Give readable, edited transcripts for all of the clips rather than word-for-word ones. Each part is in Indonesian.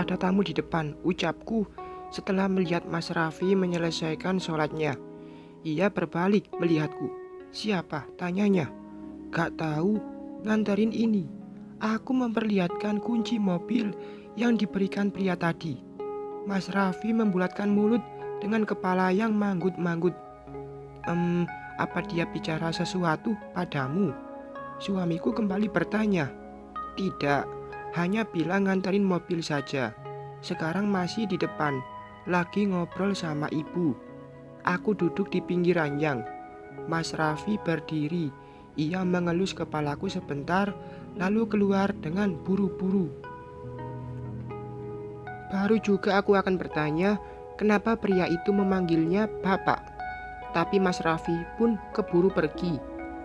ada tamu di depan, ucapku setelah melihat Mas Raffi menyelesaikan sholatnya. Ia berbalik melihatku. Siapa? Tanyanya. Gak tahu, nganterin ini. Aku memperlihatkan kunci mobil yang diberikan pria tadi. Mas Raffi membulatkan mulut dengan kepala yang manggut-manggut. Apa dia bicara sesuatu padamu? Suamiku kembali bertanya. Tidak, hanya bilang nganterin mobil saja. Sekarang masih di depan, lagi ngobrol sama ibu. Aku duduk di pinggir ranjang. Mas Raffi berdiri. Ia mengelus kepalaku sebentar, lalu keluar dengan buru-buru. Baru juga aku akan bertanya, kenapa pria itu memanggilnya Bapak. Tapi Mas Raffi pun keburu pergi.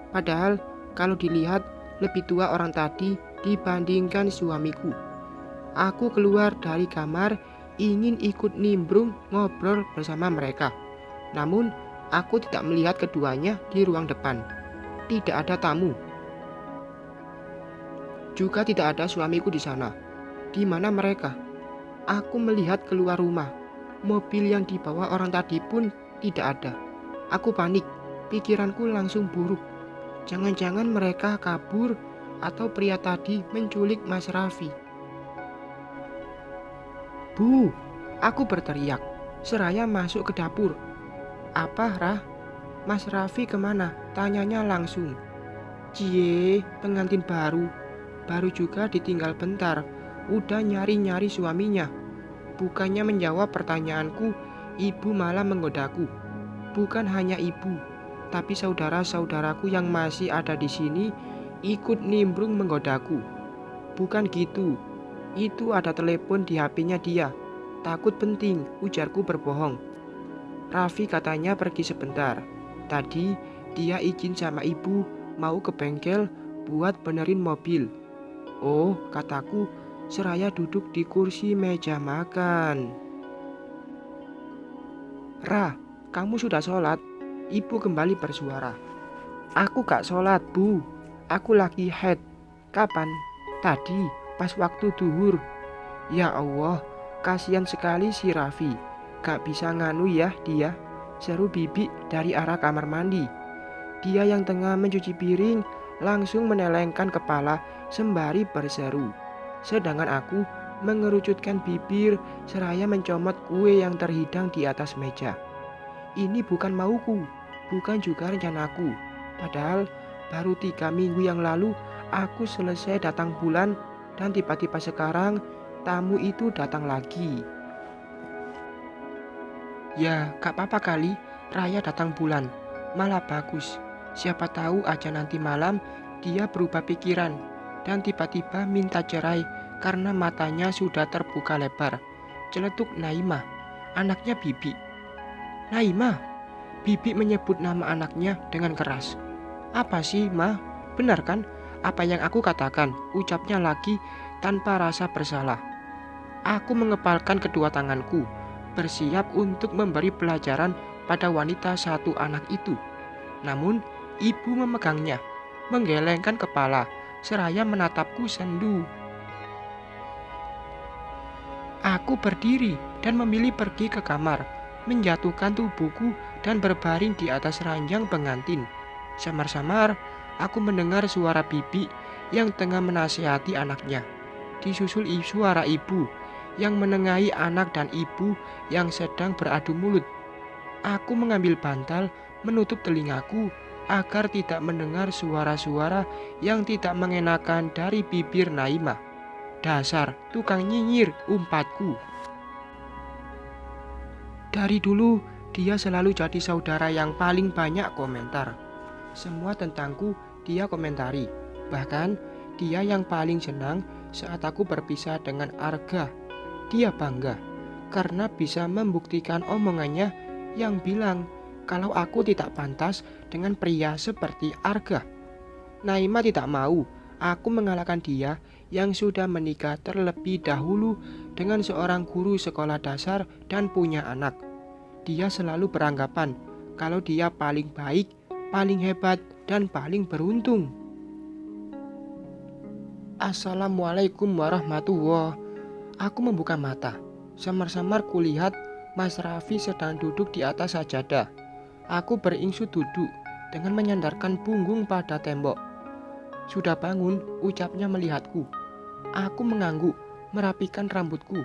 Padahal kalau dilihat lebih tua orang tadi dibandingkan suamiku. Aku keluar dari kamar ingin ikut nimbrung ngobrol bersama mereka. Namun aku tidak melihat keduanya di ruang depan. Tidak ada tamu. Juga tidak ada suamiku di sana. Di mana mereka? Aku melihat keluar rumah. Mobil yang dibawa orang tadi pun tidak ada. Aku panik. Pikiranku langsung buruk. Jangan-jangan mereka kabur atau pria tadi menculik Mas Raffi. Bu, aku berteriak. Seraya masuk ke dapur. Apa, Rah? Mas Raffi kemana? Tanyanya langsung. Cie, pengantin baru. Baru juga ditinggal bentar. Udah nyari-nyari suaminya. Bukannya menjawab pertanyaanku, ibu malah menggodaku. Bukan hanya ibu, tapi saudara-saudaraku yang masih ada di sini ikut nimbrung menggodaku. Bukan gitu. Itu ada telepon di HP-nya dia. Takut penting, ujarku berbohong. Raffi katanya pergi sebentar. Tadi dia izin sama ibu mau ke bengkel buat benerin mobil. Oh, kataku seraya duduk di kursi meja makan. Rah, kamu sudah sholat? Ibu kembali bersuara. Aku gak sholat, Bu. Aku lagi haid. Kapan? Tadi, pas waktu duhur. Ya Allah, kasihan sekali si Raffi. Gak bisa nganu ya dia, seru Bibi dari arah kamar mandi. Dia yang tengah mencuci piring langsung menelengkan kepala sembari berseru. Sedangkan aku mengerucutkan bibir seraya mencomot kue yang terhidang di atas meja. Ini bukan mauku, bukan juga rencanaku. Padahal baru 3 minggu yang lalu aku selesai datang bulan dan tiba-tiba sekarang tamu itu datang lagi. Ya, gak apa-apa kali Raya datang bulan. Malah bagus. Siapa tahu aja nanti malam dia berubah pikiran dan tiba-tiba minta cerai karena matanya sudah terbuka lebar. Celetuk Naimah, anaknya Bibi. Naimah, Bibi menyebut nama anaknya dengan keras. Apa sih, Ma? Benar kan apa yang aku katakan? Ucapnya lagi tanpa rasa bersalah. Aku mengepalkan kedua tanganku, bersiap untuk memberi pelajaran pada wanita satu anak itu. Namun, ibu memegangnya, menggelengkan kepala, seraya menatapku sendu. Aku berdiri dan memilih pergi ke kamar, menjatuhkan tubuhku dan berbaring di atas ranjang pengantin. Samar-samar, aku mendengar suara Bibi yang tengah menasihati anaknya. Disusul suara ibu yang menengahi anak dan ibu yang sedang beradu mulut. Aku mengambil bantal menutup telingaku agar tidak mendengar suara-suara yang tidak mengenakan dari bibir Naimah. Dasar tukang nyinyir, umpatku. Dari dulu dia selalu jadi saudara yang paling banyak komentar. Semua tentangku dia komentari. Bahkan dia yang paling senang saat aku berpisah dengan Arga. Dia bangga karena bisa membuktikan omongannya yang bilang kalau aku tidak pantas dengan pria seperti Arga. Naimah tidak mau aku mengalahkan dia yang sudah menikah terlebih dahulu dengan seorang guru sekolah dasar dan punya anak. Dia selalu beranggapan kalau dia paling baik, paling hebat, dan paling beruntung. Assalamualaikum warahmatullahi. Aku membuka mata. Samar-samar kulihat Mas Raffi sedang duduk di atas sajadah. Aku beringsut duduk dengan menyandarkan punggung pada tembok. Sudah bangun, ucapnya melihatku. Aku mengangguk, merapikan rambutku.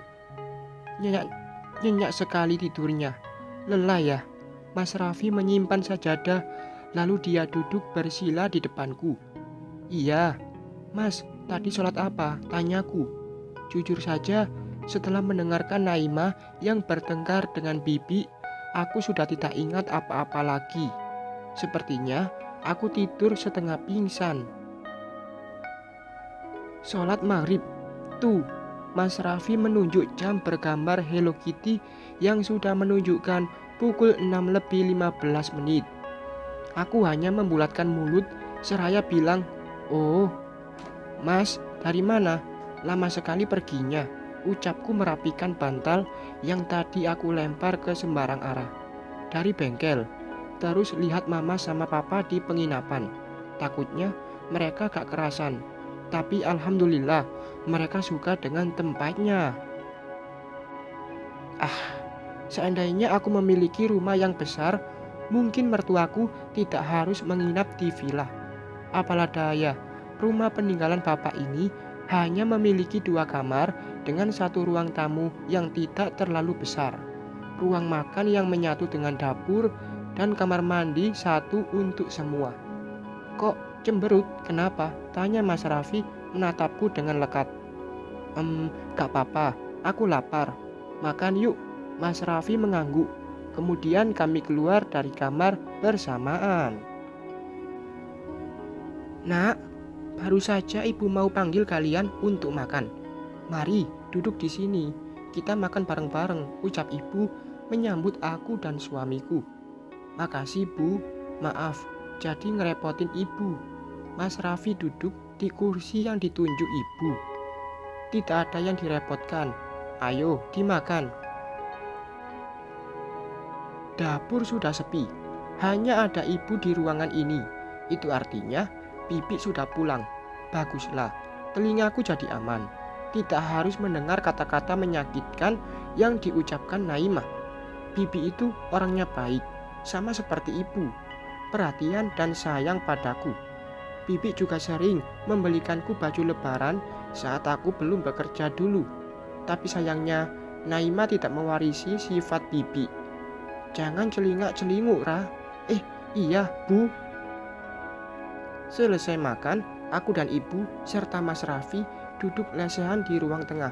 Nyenyak sekali tidurnya. Lelah ya. Mas Raffi menyimpan sajadah, lalu dia duduk bersila di depanku. Iya, Mas, tadi sholat apa? Tanyaku. Jujur saja, setelah mendengarkan Naimah yang bertengkar dengan Bibi, aku sudah tidak ingat apa-apa lagi. Sepertinya aku tidur setengah pingsan. Sholat maghrib. Tuh, Mas Raffi menunjuk jam bergambar Hello Kitty yang sudah menunjukkan pukul 6:15. Aku hanya membulatkan mulut seraya bilang, "Oh, Mas, dari mana? Lama sekali perginya." Ucapku merapikan bantal yang tadi aku lempar ke sembarang arah. Dari bengkel. Terus lihat mama sama papa di penginapan. Takutnya mereka gak kerasan. Tapi alhamdulillah mereka suka dengan tempatnya. Seandainya aku memiliki rumah yang besar, mungkin mertuaku tidak harus menginap di villa. Apalah daya, rumah peninggalan bapak ini hanya memiliki 2 kamar dengan 1 ruang tamu yang tidak terlalu besar, ruang makan yang menyatu dengan dapur, dan kamar mandi 1 untuk semua. Kok cemberut? Kenapa? Tanya Mas Raffi menatapku dengan lekat. Gak apa-apa, aku lapar. Makan yuk. Mas Raffi mengangguk. Kemudian kami keluar dari kamar bersamaan. Nak, baru saja ibu mau panggil kalian untuk makan. Mari duduk di sini, kita makan bareng-bareng, ucap ibu menyambut aku dan suamiku. Makasih Bu, maaf jadi ngerepotin ibu. Mas Raffi duduk di kursi yang ditunjuk ibu. Tidak ada yang direpotkan, ayo dimakan. Dapur sudah sepi, hanya ada ibu di ruangan ini. Itu artinya Bibi sudah pulang. Baguslah, telingaku jadi aman. Tidak harus mendengar kata-kata menyakitkan yang diucapkan Naimah. Bibi itu orangnya baik, sama seperti ibu, perhatian dan sayang padaku. Bibi juga sering membelikanku baju lebaran saat aku belum bekerja dulu. Tapi sayangnya Naimah tidak mewarisi sifat Bibi. Jangan celingak-celinguk, Ra. Iya, Bu. Selesai makan, aku dan ibu serta Mas Raffi duduk lesehan di ruang tengah,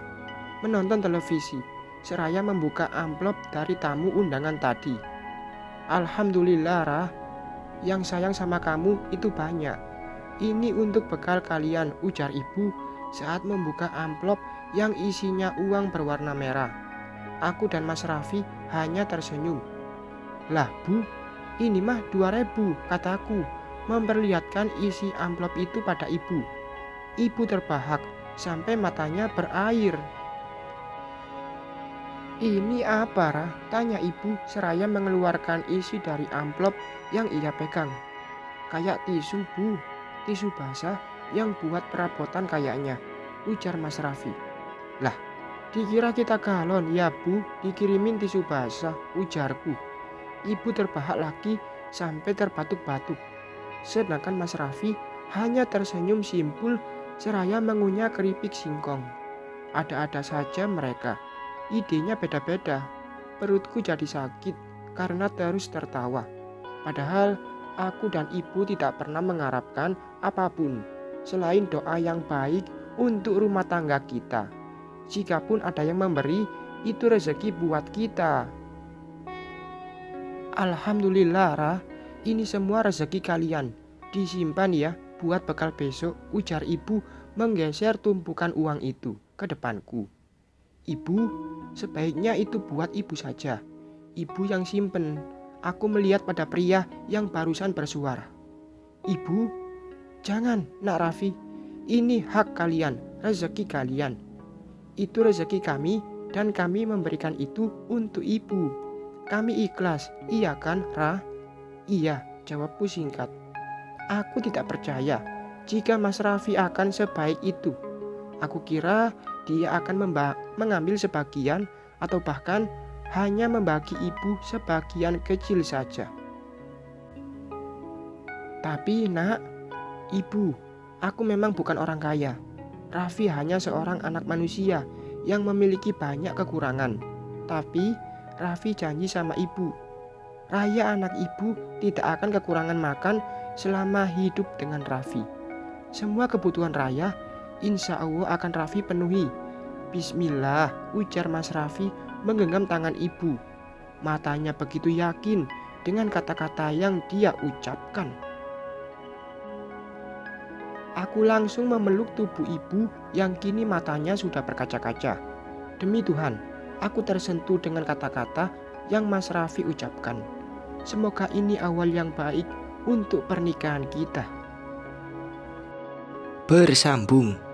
menonton televisi, seraya membuka amplop dari tamu undangan tadi. Alhamdulillah, Ra. Yang sayang sama kamu itu banyak. Ini untuk bekal kalian, ujar ibu saat membuka amplop yang isinya uang berwarna merah. Aku dan Mas Raffi hanya tersenyum. Lah Bu, ini mah 2.000, kataku, memperlihatkan isi amplop itu pada ibu. Ibu terbahak sampai matanya berair. Ini apa, Ra? Tanya ibu seraya mengeluarkan isi dari amplop yang ia pegang. Kayak tisu, Bu. Tisu basah yang buat perabotan kayaknya, ujar Mas Raffi. Lah, dikira kita galon ya Bu, dikirimin tisu basah, ujarku. Ibu terbahak lagi sampai terbatuk-batuk. Sedangkan Mas Raffi hanya tersenyum simpul seraya mengunyah keripik singkong. Ada-ada saja mereka. Idenya beda-beda. Perutku jadi sakit karena terus tertawa. Padahal aku dan ibu tidak pernah mengharapkan apapun selain doa yang baik untuk rumah tangga kita. Jikapun ada yang memberi, itu rezeki buat kita. Alhamdulillah, Ra. Ini semua rezeki kalian. Disimpan ya buat bekal besok, ujar ibu menggeser tumpukan uang itu ke depanku. Ibu, sebaiknya itu buat ibu saja. Ibu yang simpen. Aku melihat pada pria yang barusan bersuara. Ibu, jangan, Nak Raffi. Ini hak kalian, rezeki kalian. Itu rezeki kami dan kami memberikan itu untuk ibu. Kami ikhlas, iya kan, Ra? Iya, jawabku singkat. Aku tidak percaya jika Mas Raffi akan sebaik itu. Aku kira dia akan mengambil sebagian atau bahkan hanya membagi ibu sebagian kecil saja. Tapi nak, ibu, aku memang bukan orang kaya. Raffi hanya seorang anak manusia yang memiliki banyak kekurangan. Tapi Raffi janji sama ibu, Raya anak ibu tidak akan kekurangan makan selama hidup dengan Raffi. Semua kebutuhan Raya insya Allah akan Raffi penuhi. Bismillah, ujar Mas Raffi menggenggam tangan ibu. Matanya begitu yakin dengan kata-kata yang dia ucapkan. Aku langsung memeluk tubuh ibu yang kini matanya sudah berkaca-kaca. Demi Tuhan, aku tersentuh dengan kata-kata yang Mas Raffi ucapkan. Semoga ini awal yang baik untuk pernikahan kita. Bersambung.